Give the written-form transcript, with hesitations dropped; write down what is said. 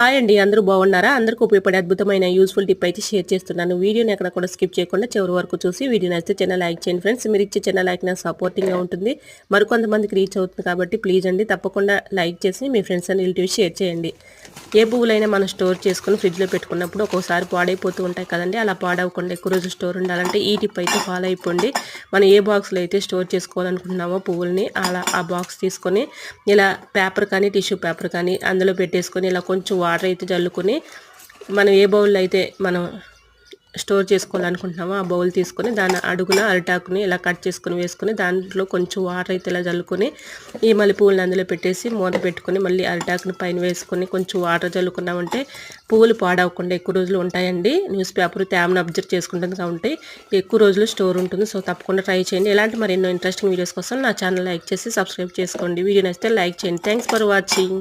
Hi అండి, అందరూ బాగున్నారా? అందరికీ ఉపయోగపడే అద్భుతమైన యూస్ఫుల్ టిప్ అయితే షేర్ చేస్తున్నాను. వీడియోని ఎక్కడ కూడా స్కిప్ చేయకుండా చివరి వరకు చూసి వీడియో నచ్చితే చిన్న లైక్ చేయండి ఫ్రెండ్స్. మీరు ఇచ్చే చిన్న లైక్ నాకు సపోర్టింగ్గా ఉంటుంది, మరికొంతమందికి రీచ్ అవుతుంది కాబట్టి ప్లీజ్ అండి తప్పకుండా లైక్ చేసి మీ ఫ్రెండ్స్ అండ్ రిలేటివ్స్ షేర్ చేయండి. ఏ పువ్వులైనా మనం స్టోర్ చేసుకుని ఫ్రిడ్జ్లో పెట్టుకున్నప్పుడు ఒక్కోసారి పాడైపోతూ ఉంటాయి కదండి. అలా పాడవకుండా ఎక్కువ రోజు స్టోర్ ఉండాలంటే ఈ టిప్ అయితే ఫాలో అయిపోండి. మనం ఏ బాక్స్లో అయితే స్టోర్ చేసుకోవాలనుకుంటున్నామో పువ్వుల్ని అలా ఆ బాక్స్ తీసుకొని ఇలా పేపర్ కానీ టిష్యూ పేపర్ కానీ అందులో పెట్టేసుకొని ఇలా కొంచెం వాటర్ అయితే జల్లుకొని మనం ఏ బౌల్లో అయితే మనం స్టోర్ చేసుకోవాలనుకుంటున్నామో ఆ బౌల్ తీసుకొని దాని అడుగున అరిటాకుని ఇలా కట్ చేసుకుని వేసుకొని దాంట్లో కొంచెం వాటర్ అయితే ఇలా జల్లుకొని ఈ మల్లెపూలను అందులో పెట్టేసి మూత పెట్టుకొని మళ్ళీ అరిటాకుని పైన వేసుకొని కొంచెం వాటర్ జల్లుకున్నామంటే పువ్వులు పాడవకుండా ఎక్కువ రోజులు ఉంటాయండి. న్యూస్ పేపర్ తేమను అబ్జర్వ్ చేసుకుంటుంది కాబట్టి ఎక్కువ రోజులు స్టోర్ ఉంటుంది. సో తప్పకుండా ట్రై చేయండి. ఇలాంటి మరెన్నో ఇంట్రెస్టింగ్ వీడియోస్ కోసం నా ఛానల్ లైక్ చేసి సబ్స్క్రైబ్ చేసుకోండి. వీడియో నచ్చితే లైక్ చేయండి. Thanks for watching.